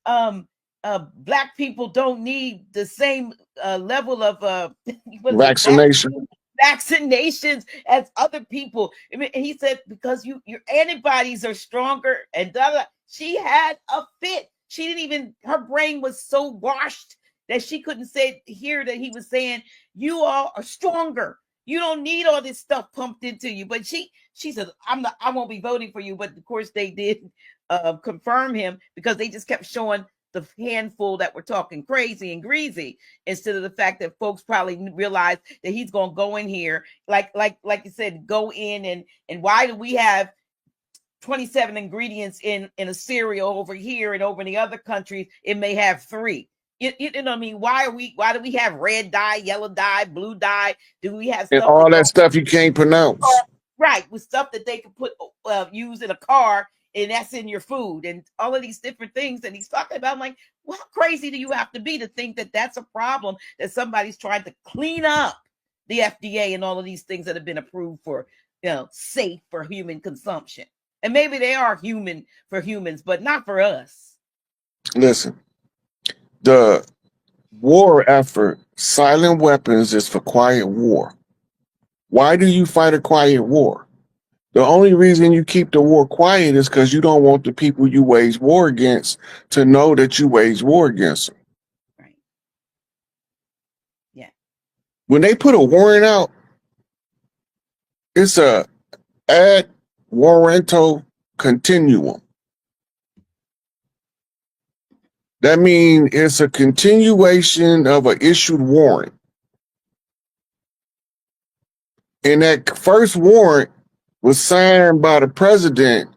black people don't need the same level of what is it, Vaccination. vaccinations as other people. I mean, and he said because your antibodies are stronger and blah, blah. She had a fit. She didn't even, her brain was so washed that she couldn't hear that he was saying you all are stronger. You don't need all this stuff pumped into you. But she says, I won't be voting for you. But of course they did confirm him because they just kept showing the handful that were talking crazy and greasy instead of the fact that folks probably realized that he's going to go in here like you said, go in and why do we have 27 ingredients in a cereal over here, and over in the other countries it may have 3. You know what I mean? Why do we have red dye, yellow dye, blue dye? Do we have And stuff all that stuff you can't pronounce. right, with stuff that they can put use in a car, and that's in your food, and all of these different things that he's talking about? I'm like, well, how crazy do you have to be to think that that's a problem that somebody's trying to clean up the FDA and all of these things that have been approved for, safe for human consumption? And maybe they are human for humans, but not for us. Listen, the war effort, silent weapons, is for quiet war. Why do you fight a quiet war? The only reason you keep the war quiet is because you don't want the people you wage war against to know that you wage war against them. Right. Yeah. When they put a warrant out, it's a ad warranto continuum. That means it's a continuation of an issued warrant. And that first warrant was signed by the president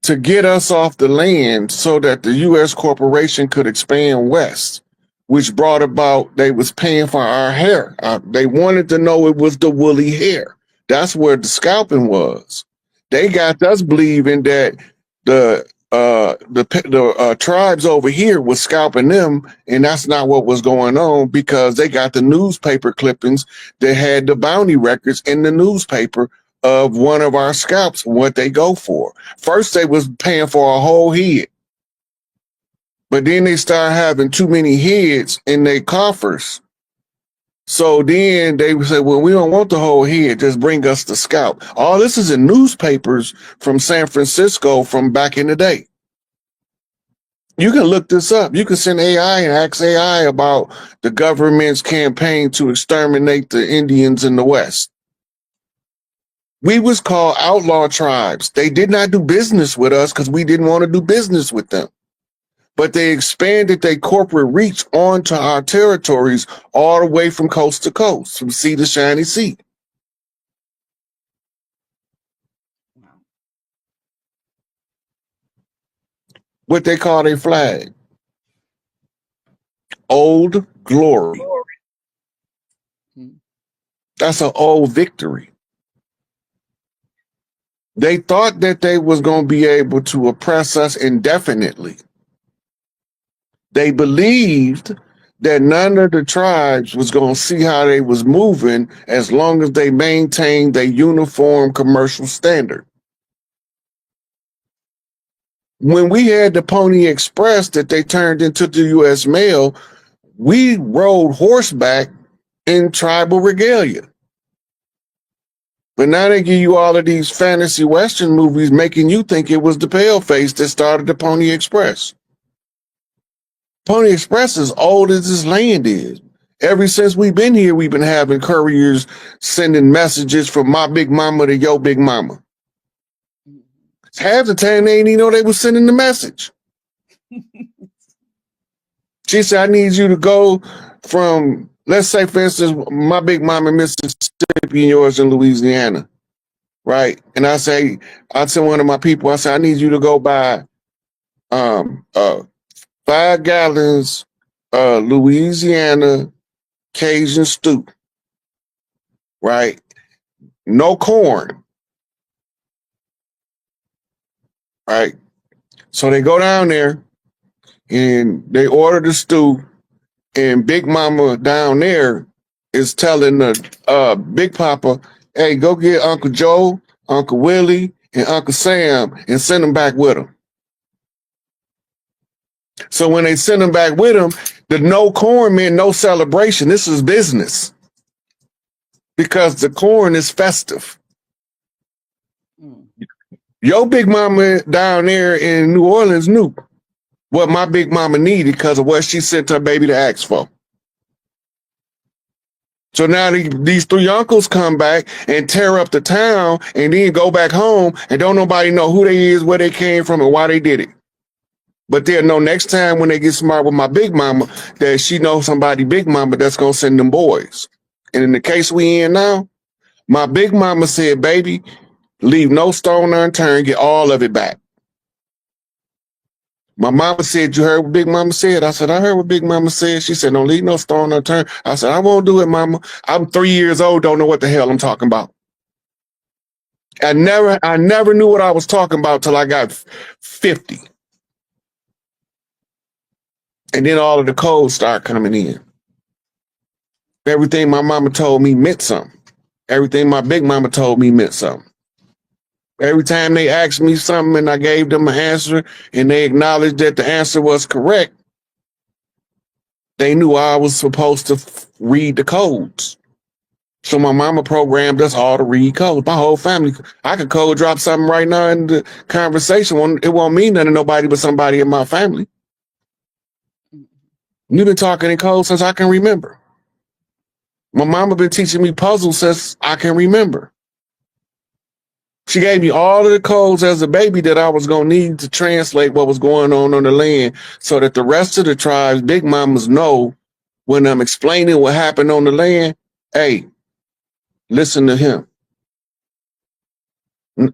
to get us off the land so that the U.S. corporation could expand west, which brought about they was paying for our hair. They wanted to know it was the woolly hair. That's where the scalping was. They got us believing that the tribes over here was scalping them, and that's not what was going on, because they got the newspaper clippings that had the bounty records in the newspaper of one of our scalps, what they go for. First, they was paying for a whole head, but then they started having too many heads in their coffers. So then they would say, well, we don't want the whole head, just bring us the scalp. All this is in newspapers from San Francisco from back in the day. You can look this up. You can send AI and ask AI about the government's campaign to exterminate the Indians in the West. We was called outlaw tribes. They did not do business with us because we didn't want to do business with them. But they expanded their corporate reach onto our territories all the way from coast to coast, from sea to shiny sea. Wow. What they call their flag? Old Glory. That's an old victory. They thought that they was going to be able to oppress us indefinitely. They believed that none of the tribes was going to see how they was moving as long as they maintained their uniform commercial standard. When we had the Pony Express that they turned into the U.S. mail, we rode horseback in tribal regalia. But now they give you all of these fantasy Western movies making you think it was the paleface that started the Pony Express. Pony Express is old as this land is. Ever since we've been here, we've been having couriers sending messages from my big mama to your big mama. Half the time they didn't even know they were sending the message. She said, I need you to go from, let's say, for instance, my big mama in Mississippi and yours in Louisiana, right? And I sent one of my people, I said, I need you to go buy 5 gallons Louisiana Cajun stew, right? No corn, right? So they go down there and they order the stew, and Big Mama down there is telling the Big Papa, hey, go get Uncle Joe, Uncle Willie, and Uncle Sam and send them back with them. So when they sent him back with him, the no corn meant no celebration. This is business because the corn is festive. Your big mama down there in New Orleans knew what my big mama needed because of what she sent her baby to ask for. So now these three uncles come back and tear up the town and then go back home and don't nobody know who they is, where they came from, and why they did it. But they'll know next time when they get smart with my big mama that she knows somebody big mama that's going to send them boys. And in the case we in now, my big mama said, baby, leave no stone unturned, get all of it back. My mama said, you heard what Big Mama said? I said, I heard what Big Mama said. She said, don't leave no stone unturned. I said, I won't do it, Mama. I'm 3 years old, don't know what the hell I'm talking about. I never knew what I was talking about till I got 50. And then all of the codes start coming in. Everything my mama told me meant something. Everything my big mama told me meant something. Every time they asked me something and I gave them an answer and they acknowledged that the answer was correct, they knew I was supposed to read the codes. So my mama programmed us all to read codes. My whole family, I could code drop something right now in the conversation. It won't mean nothing to nobody but somebody in my family. We've been talking in code since I can remember. My mama been teaching me puzzles since I can remember. She gave me all of the codes as a baby that I was going to need to translate what was going on the land so that the rest of the tribes, big mamas, know when I'm explaining what happened on the land, hey, listen to him.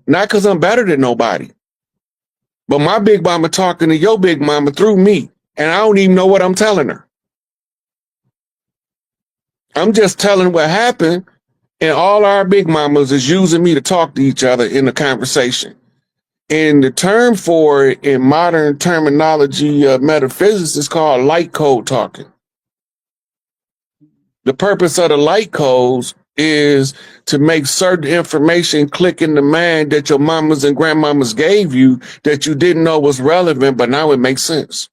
Not because I'm better than nobody, but my big mama talking to your big mama through me, and I don't even know what I'm telling her. I'm just telling what happened, and all our big mamas is using me to talk to each other in the conversation. And the term for it in modern terminology of metaphysics is called light code talking. The purpose of the light codes is to make certain information click in the mind that your mamas and grandmamas gave you that you didn't know was relevant, but now it makes sense.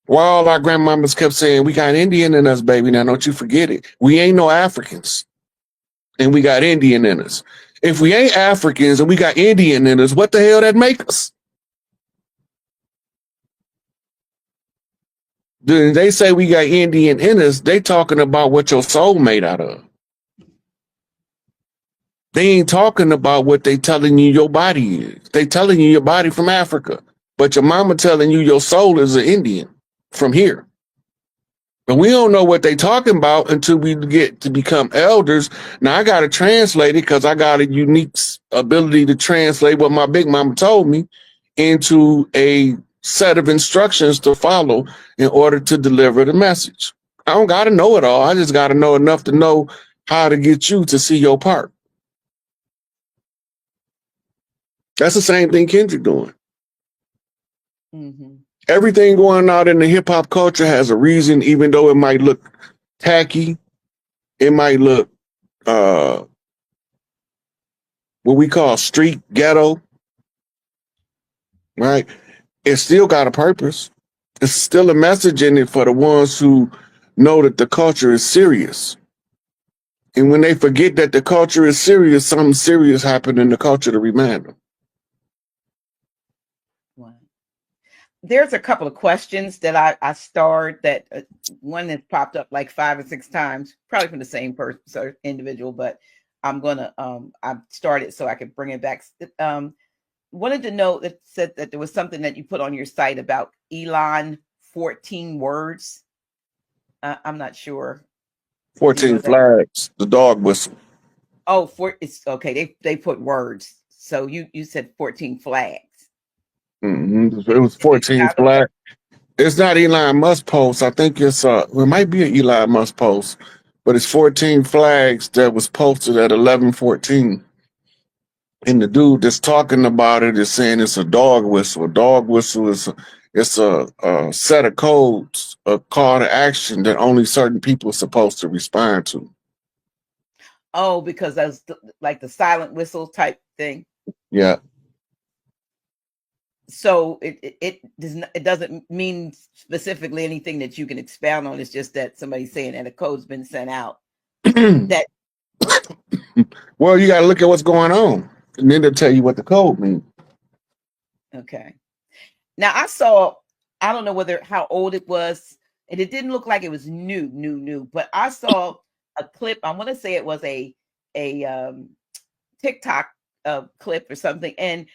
While all our grandmamas kept saying, we got Indian in us, baby. Now, don't you forget it. We ain't no Africans, and we got Indian in us. If we ain't Africans and we got Indian in us, what the hell that make us? Then they say we got Indian in us, they talking about what your soul made out of. They ain't talking about what they telling you your body is. They telling you your body from Africa, but your mama telling you your soul is an Indian from here. But we don't know what they talking about until we get to become elders. Now I got to translate it because I got a unique ability to translate what my big mama told me into a set of instructions to follow in order to deliver the message. I don't got to know it all. I just got to know enough to know how to get you to see your part. That's the same thing Kendrick doing. Mm-hmm. Everything going on in the hip hop culture has a reason, even though it might look tacky. It might look what we call street ghetto, right? It still got a purpose. It's still a message in it for the ones who know that the culture is serious. And when they forget that the culture is serious, something serious happened in the culture to remind them. Wow. There's a couple of questions that I starred that one that's popped up like 5 or 6 times, probably from the same person, individual, but I'm gonna I started so I could bring it back. Wanted to know that said that there was something that you put on your site about Elon 14 words. I'm not sure. 14 flags, the dog whistle. Oh, it's okay. They put words. So you said 14 flags. Mm-hmm. It was 14 flags. It's not Elon Musk post. I think it's it might be an Elon Musk post, but it's 14 flags that was posted at 11:14. And the dude that's talking about it is saying it's a dog whistle. A dog whistle is a set of codes, a call to action that only certain people are supposed to respond to. Oh, because that's like the silent whistle type thing. Yeah. So it doesn't mean specifically anything that you can expound on. It's just that somebody's saying that a code's been sent out. That Well, you got to look at what's going on, and then they'll tell you what the code means. okay. Now I saw, I don't know how old it was, and it didn't look like it was new, but I saw a clip. I want to say it was a TikTok clip or something, and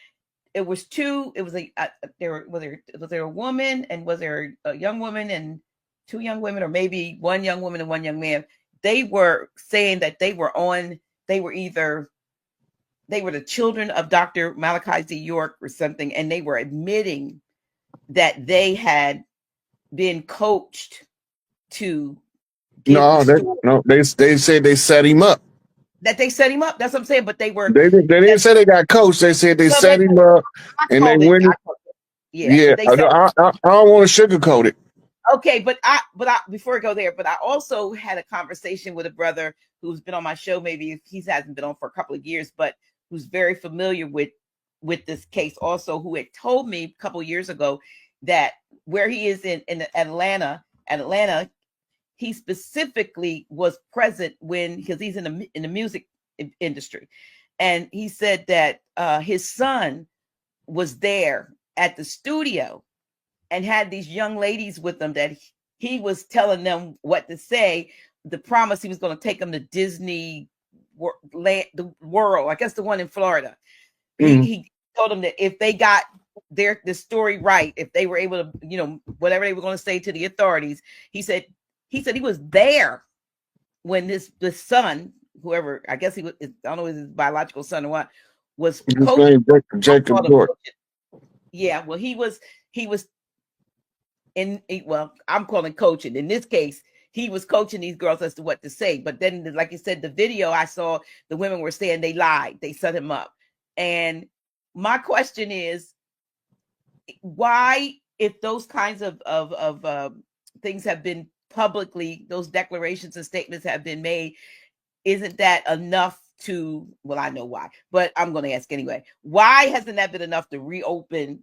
it was two. It was was there a woman, and was there a young woman and two young women, or maybe one young woman and one young man? They were saying that they were the children of Dr. Malachi Z. York or something, and they were admitting that they had been coached to give they said they set him up. That they set him up. That's what I'm saying. But they didn't say they got coached. They said they set him up, and they went. Yeah, I don't want to sugarcoat it. Okay, but I before I go there, but I also had a conversation with a brother who's been on my show. Maybe he hasn't been on for a couple of years, but who's very familiar with this case also, who had told me a couple of years ago that where he is in Atlanta, he specifically was present because he's in the music industry, and he said that his son was there at the studio and had these young ladies with them, that he was telling them what to say. The promise he was going to take them to Disney the World, I guess the one in Florida. He told them that if they got the story right, if they were able to, whatever they were going to say to the authorities, he said he was there when this son, whoever, I guess he was, I don't know if his biological son or what, was coaching. Jacob York. Yeah, well, he was I'm calling coaching. In this case, he was coaching these girls as to what to say. But then, like you said, the video I saw, the women were saying they lied. They set him up. And my question is, why, if those kinds of things have been publicly, those declarations and statements have been made, isn't that enough to, well, I know why, but I'm going to ask anyway. Why hasn't that been enough to reopen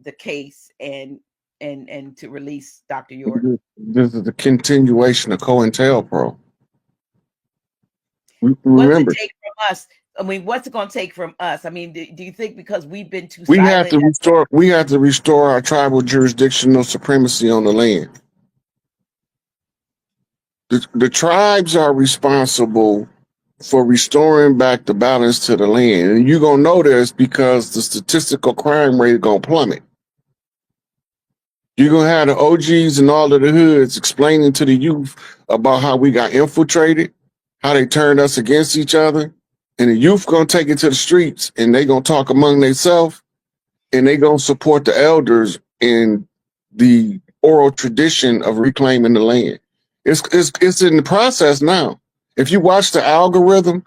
the case and to release Dr. York? This is the continuation of COINTELPRO. Remember, what's it take from us? I mean, what's it going to take from us? I mean, do you think because we've been too silent? We have to restore our tribal jurisdictional supremacy on the land. The tribes are responsible for restoring back the balance to the land. And you're going to know this because the statistical crime rate is going to plummet. You're going to have the OGs and all of the hoods explaining to the youth about how we got infiltrated, how they turned us against each other. And the youth going to take it to the streets, and they going to talk among themselves, and they going to support the elders in the oral tradition of reclaiming the land. It's in the process now. If you watch the algorithm,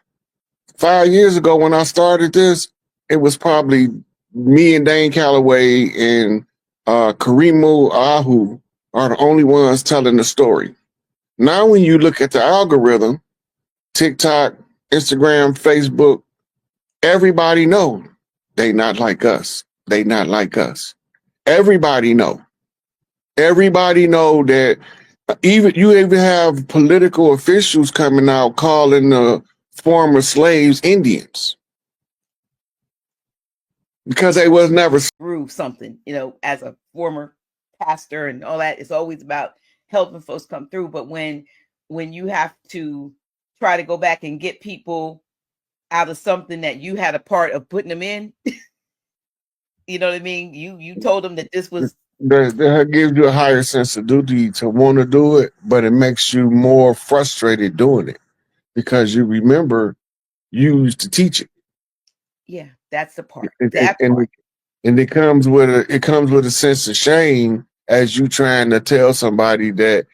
5 years ago when I started this, it was probably me and Dane Calloway and Karimu Ahu are the only ones telling the story. Now, when you look at the algorithm, TikTok, Instagram, Facebook, everybody know they not like us. They not like us. Everybody know. Everybody know that. You even have political officials coming out calling the former slaves Indians because they was never through something, as a former pastor and all that. It's always about helping folks come through. But when you have to try to go back and get people out of something that you had a part of putting them in, you know what I mean? You told them that this was. That gives you a higher sense of duty to want to do it, but it makes you more frustrated doing it because you remember you used to teach it. Yeah, that's the part. And it comes with a sense of shame as you trying to tell somebody that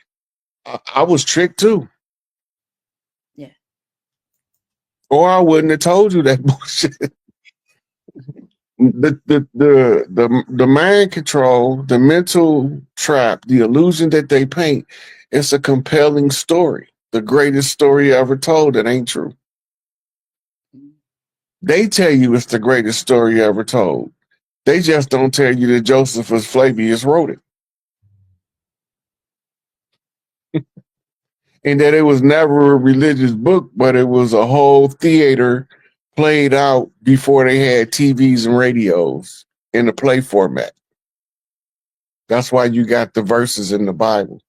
I was tricked too. Yeah. Or I wouldn't have told you that bullshit. The mind control, the mental trap, the illusion that they paint, it's a compelling story. The greatest story ever told that ain't true. They tell you it's the greatest story ever told. They just don't tell you that Josephus Flavius wrote it. And that it was never a religious book, but it was a whole theater played out before they had TVs and radios in the play format. That's why you got the verses in the Bible.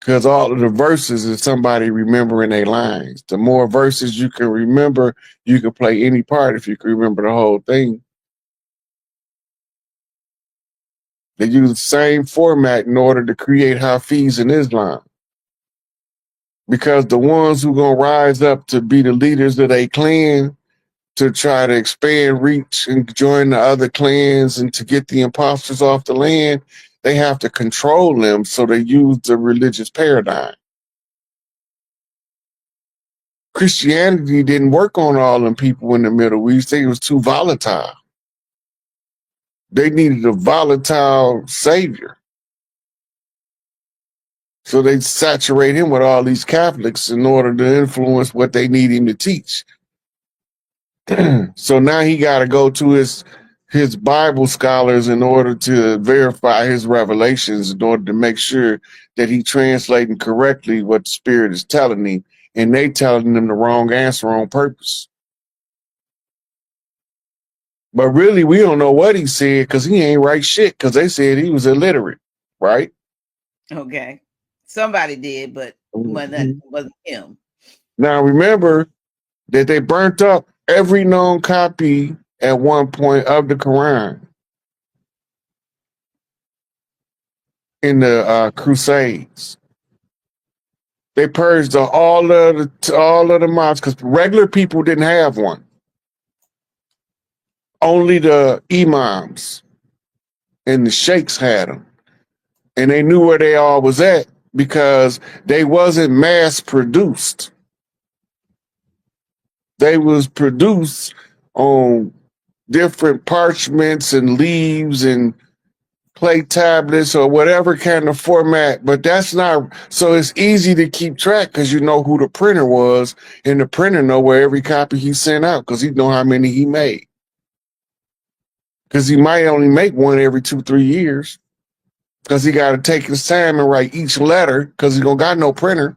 Because all of the verses is somebody remembering their lines. The more verses you can remember, you can play any part if you can remember the whole thing. They use the same format in order to create Hafiz in Islam. Because the ones who gonna rise up to be the leaders of a clan to try to expand reach and join the other clans and to get the imposters off the land, they have to control them, so they use the religious paradigm. Christianity didn't work on all them people in the Middle East. They was too volatile. They needed a volatile savior. So they saturate him with all these Catholics in order to influence what they need him to teach. So now he got to go to his Bible scholars in order to verify his revelations, in order to make sure that he translating correctly what the Spirit is telling him, and they telling him the wrong answer on purpose. But really, we don't know what he said because he ain't write shit, because they said he was illiterate, right? Okay. Somebody did, but it wasn't him. Now, remember that they burnt up every known copy at one point of the Quran in the Crusades. They purged all of the mosques because regular people didn't have one. Only the imams and the sheikhs had them. And they knew where they all was at because they wasn't mass produced. They was produced on different parchments and leaves and clay tablets or whatever kind of format, but that's not, so it's easy to keep track because you know who the printer was, and the printer know where every copy he sent out because he know how many he made. Because he might only make one every 2-3 years because he got to take his time and write each letter because he don't got no printer.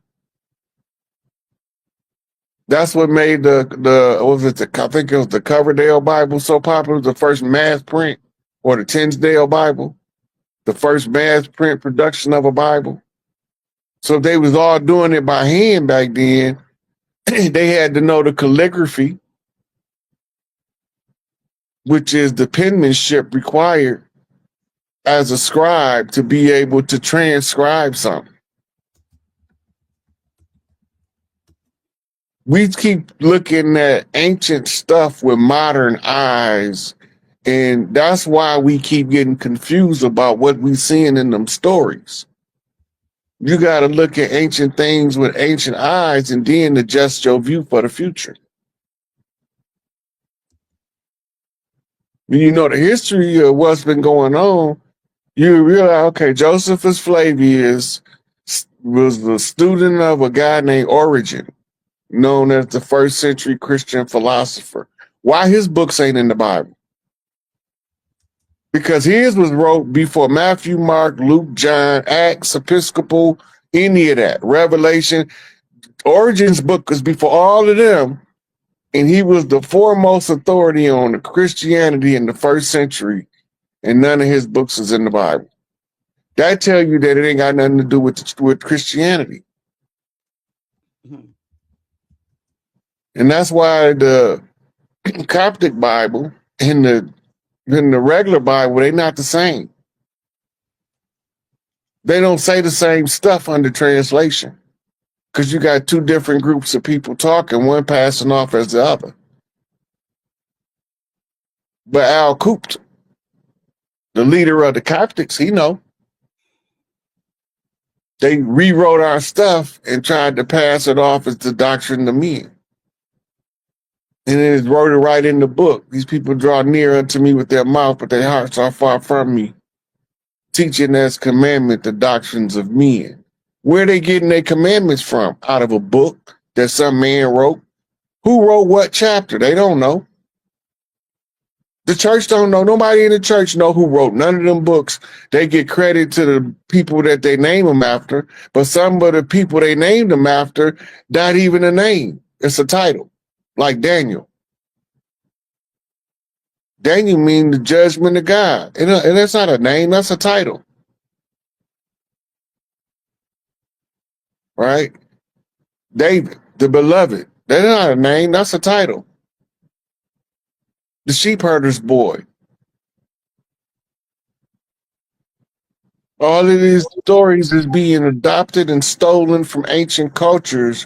That's what made I think it was the Coverdale Bible so popular, the first mass print, or the Tinsdale Bible, the first mass print production of a Bible. So if they was all doing it by hand back then, they had to know the calligraphy, which is the penmanship required as a scribe to be able to transcribe something. We keep looking at ancient stuff with modern eyes, and that's why we keep getting confused about what we seeing in them stories. You got to look at ancient things with ancient eyes and then adjust your view for the future. When you know the history of what's been going on, you realize, okay, Josephus Flavius was the student of a guy named Origen, known as the first century Christian philosopher. Why his books ain't in the Bible? Because his was wrote before Matthew, Mark, Luke, John, Acts, Episcopal, any of that. Revelation. Origen's book was before all of them, and he was the foremost authority on Christianity in the first century, and none of his books is in the Bible. That tell you that it ain't got nothing to do with Christianity. Mm-hmm. And that's why the Coptic Bible and the regular Bible, they're not the same. They don't say the same stuff under translation because you got two different groups of people talking, one passing off as the other. But Al Kupt, the leader of the Coptics, he know. They rewrote our stuff and tried to pass it off as the doctrine of men. And it wrote it right in the book. These people draw near unto me with their mouth, but their hearts are far from me. Teaching as commandment the doctrines of men. Where are they getting their commandments from? Out of a book that some man wrote? Who wrote what chapter? They don't know. The church don't know. Nobody in the church know who wrote none of them books. They get credit to the people that they name them after, but some of the people they named them after, not even a name. It's a title, like Daniel. Daniel means the judgment of God, and that's not a name. That's a title, right? David, the beloved. That's not a name. That's a title. The sheep herder's boy. All of these stories is being adopted and stolen from ancient cultures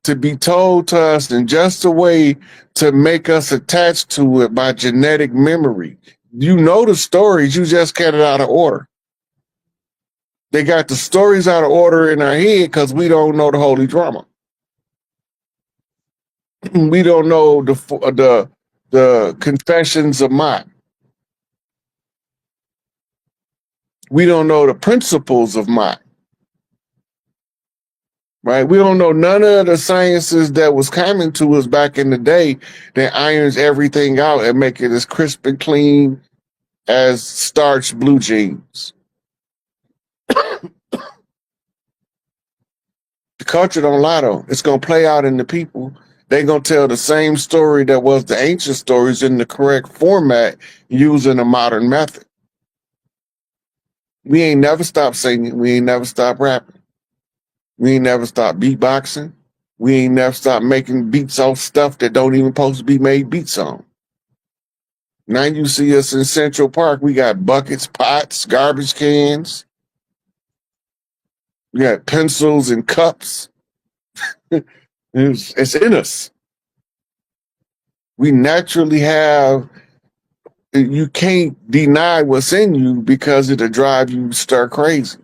to be told to us in just a way to make us attached to it by genetic memory. You know the stories, you just get it out of order. They got the stories out of order in our head because we don't know the holy drama. We don't know the confessions of Mott. We don't know the principles of Mott. Right? We don't know none of the sciences that was coming to us back in the day that irons everything out and make it as crisp and clean as starched blue jeans. The culture don't lie though. It's gonna play out in the people. They're gonna tell the same story that was the ancient stories in the correct format using a modern method. We ain't never stopped singing. We ain't never stopped rapping. We ain't never stopped beatboxing. We ain't never stopped making beats off stuff that don't even supposed to be made beats on. Now you see us in Central Park. We got buckets, pots, garbage cans. We got pencils and cups. It's in us. We naturally have, you can't deny what's in you because it'll drive you stir crazy.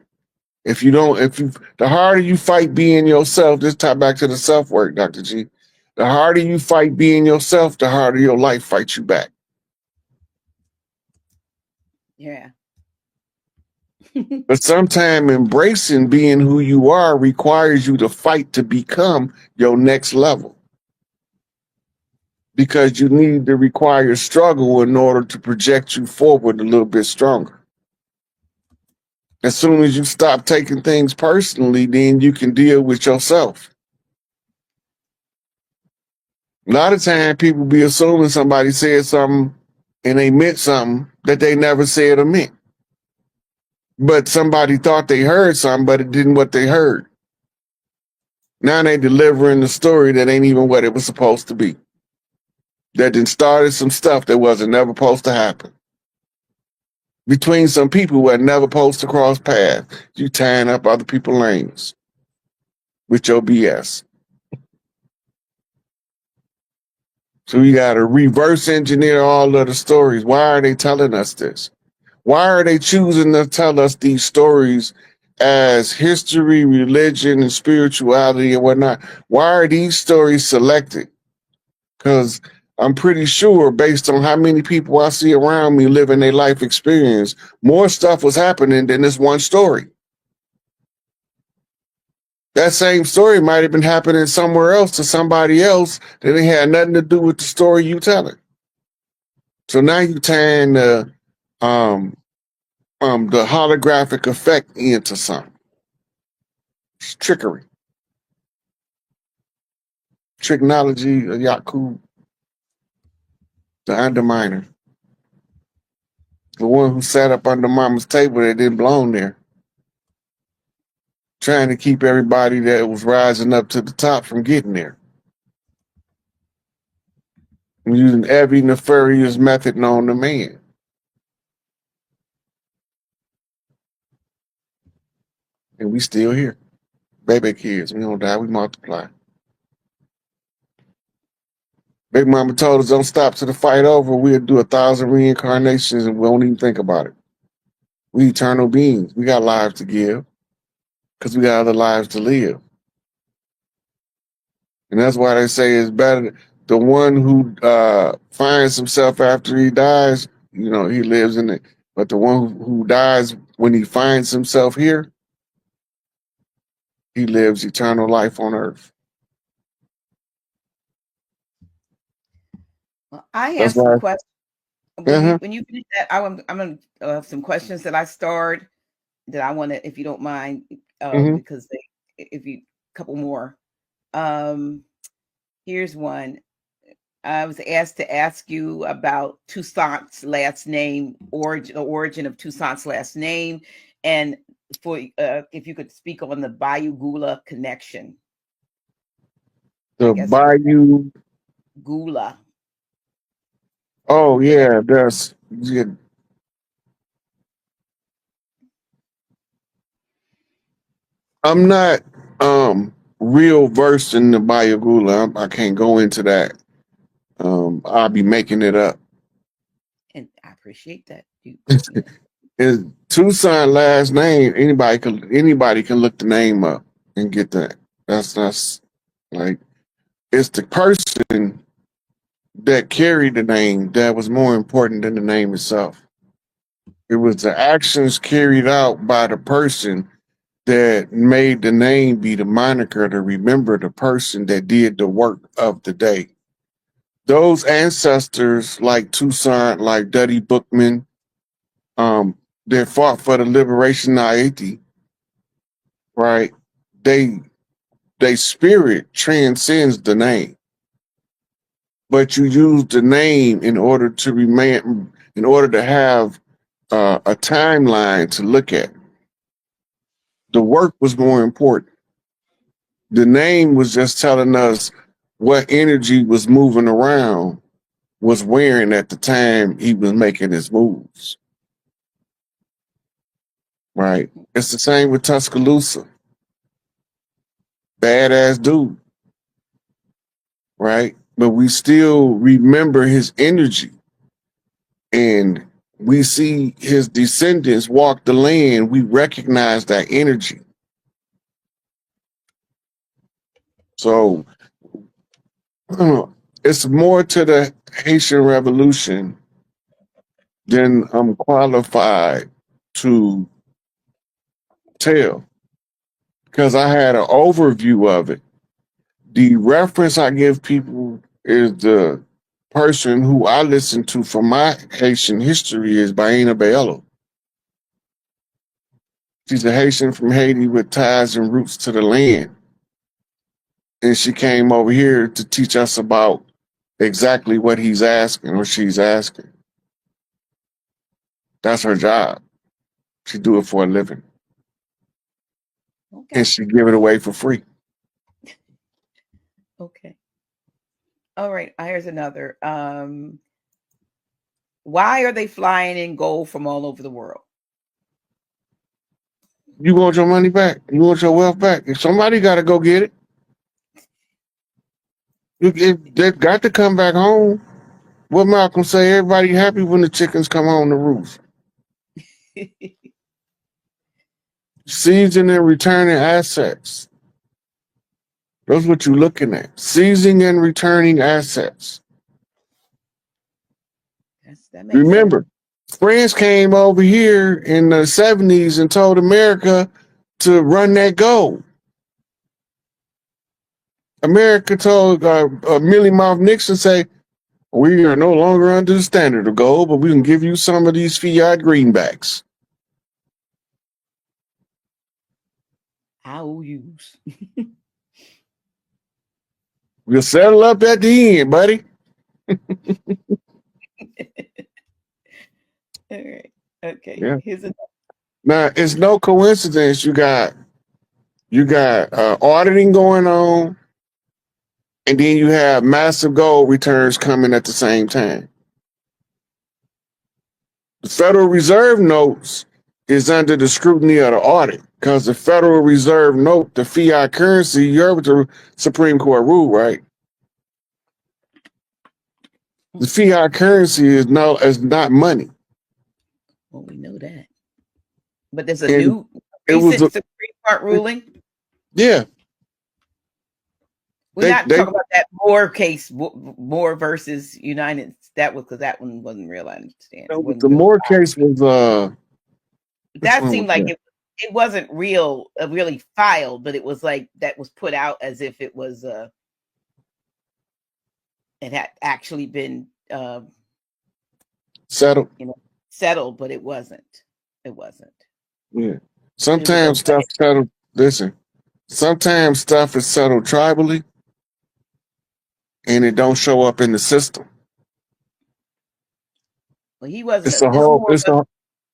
The harder you fight being yourself, this tie back to the self work, Dr. G. The harder you fight being yourself, the harder your life fights you back. Yeah. But sometimes embracing being who you are requires you to fight to become your next level. Because you need to require struggle in order to project you forward a little bit stronger. As soon as you stop taking things personally, then you can deal with yourself. A lot of time people be assuming somebody said something and they meant something that they never said or meant. But somebody thought they heard something, but it didn't what they heard. Now they delivering the story that ain't even what it was supposed to be. That then started some stuff that wasn't never supposed to happen. Between some people who had never supposed to cross paths, you tying up other people's lanes with your BS. So we got to reverse engineer all of the stories. Why are they telling us this? Why are they choosing to tell us these stories as history, religion, and spirituality and whatnot? Why are these stories selected? Because I'm pretty sure, based on how many people I see around me living their life experience, more stuff was happening than this one story. That same story might have been happening somewhere else to somebody else that it had nothing to do with the story you telling. So now you tying the holographic effect into something. It's trickery. Technology of Yakub, the underminer. The one who sat up under mama's table that didn't belong there. Trying to keep everybody that was rising up to the top from getting there. Using every nefarious method known to man. And we still here. Baby kids, we don't die, we multiply. Big Mama told us don't stop till the fight over. We'll do 1,000 reincarnations and we won't even think about it. We eternal beings. We got lives to give because we got other lives to live. And that's why they say it's better. The one who finds himself after he dies, he lives in it. But the one who dies when he finds himself here, he lives eternal life on earth. Well, I have That's some why. questions. Uh-huh. When you finish that, I'm gonna have some questions that I starred that I want to, if you don't mind, Mm-hmm. because if you couple more. Um, Here's one. I was asked to ask you about Toussaint's last name, the origin of Toussaint's last name, and for if you could speak on the Bayou Gula connection. I The guess Bayou. Gula. Oh yeah, that's yeah. I'm not real versed in the Bayou Gula. I can't go into that. I'll be making it up. And I appreciate that. Is Toussaint last name? Anybody can look the name up and get that. That's like it's the person that carried the name that was more important than the name itself. It was the actions carried out by the person that made the name be the moniker to remember the person that did the work of the day. Those ancestors like Toussaint, like Duddy Bookman, um, that fought for the liberation of Haiti, right? They they spirit transcends the name, but you use the name in order to remain, in order to have a timeline to look at. The work was more important. The name was just telling us what energy was moving around, was wearing at the time he was making his moves. Right. It's the same with Tuscaloosa. Badass dude. Right. But we still remember his energy. And we see his descendants walk the land. We recognize that energy. So it's more to the Haitian Revolution than I'm qualified to tell, because I had an overview of it. The reference I give people is the person who I listen to for my Haitian history is Baina Bello. She's a Haitian from Haiti with ties and roots to the land. And she came over here to teach us about exactly what he's asking or she's asking. That's her job. She do it for a living. Okay. And she give it away for free. Okay. All right. Here's another. Why are they flying in gold from all over the world? You want your money back? You want your wealth back? If somebody got to go get it, they got to come back home. What Malcolm say? Everybody happy when the chickens come on the roof. Seizing and returning assets. That's what you're looking at. Seizing and returning assets. That makes sense. Remember, France came over here in the 70s and told America to run that gold. America told Millie Mouth Nixon, say, we are no longer under the standard of gold, but we can give you some of these fiat greenbacks. IOUs. We'll settle up at the end, buddy. All right. Okay. Yeah. Here's a Now, it's no coincidence you got auditing going on, and then you have massive gold returns coming at the same time. The Federal Reserve notes is under the scrutiny of the audit because the Federal Reserve note, the fiat currency, you heard what the Supreme Court ruled, right? The fiat currency is not money. Well, we know that. But there's a And new it was recent Supreme Court ruling. yeah. We're not talking about that Moore case, Moore versus United. That was because that one wasn't real. I understand. It wasn't The real. Moore case was That seemed like it wasn't real, really filed, but it was like that was put out as if it was it had actually been settled. you know, settled, but it wasn't. It wasn't. Yeah. It was Sometimes okay. stuff settled. Listen, sometimes stuff is settled tribally, and it don't show up in the system. Well, he wasn't. It's a It's whole. more It's of a.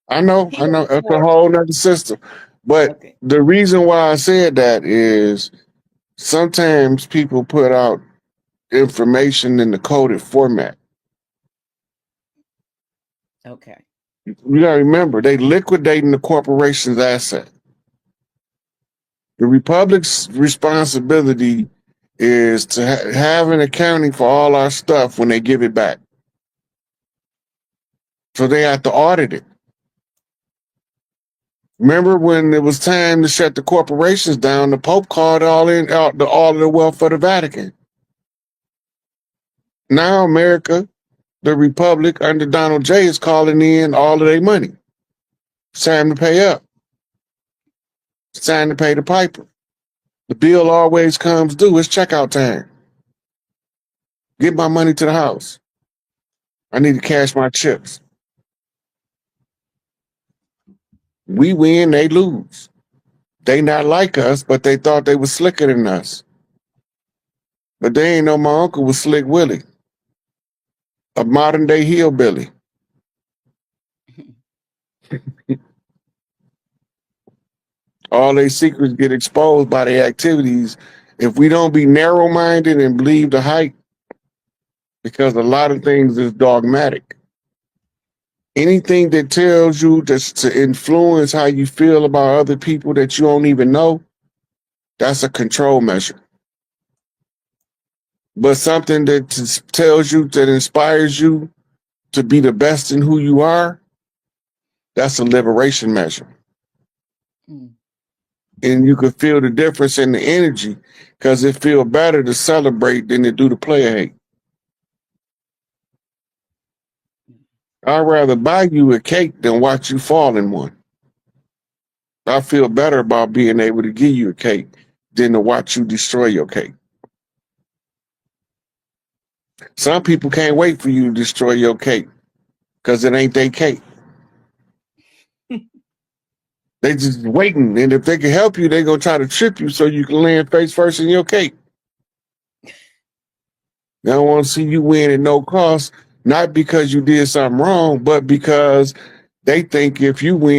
I know. he I know. was It's a more. whole nother system. But Okay. the reason why I said that is sometimes people put out information in the coded format. Okay. You gotta remember, they liquidating the corporation's asset. The Republic's responsibility is to have an accounting for all our stuff when they give it back. So they have to audit it. Remember when it was time to shut the corporations down, the Pope called all of the wealth of the Vatican. Now America, the Republic under Donald J is calling in all of their money. It's time to pay up. It's time to pay the piper. The bill always comes due. It's checkout time. Get my money to the house. I need to cash my chips. We win, they lose. They not like us, but they thought they was slicker than us. But they ain't know my uncle was Slick Willie, a modern day hillbilly. All their secrets get exposed by their activities. If we don't be narrow-minded and believe the hype, because a lot of things is dogmatic. Anything that tells you just to influence how you feel about other people that you don't even know, that's a control measure. But something that tells you, that inspires you to be the best in who you are, that's a liberation measure. Mm. And you can feel the difference in the energy because it feels better to celebrate than to do the player hate. I'd rather buy you a cake than watch you fall in one. I feel better about being able to give you a cake than to watch you destroy your cake. Some people can't wait for you to destroy your cake because it ain't their cake. They just waiting, and if they can help you, they gonna try to trip you so you can land face first in your cake. They don't want to see you win at no cost, not because you did something wrong, but because they think if you win,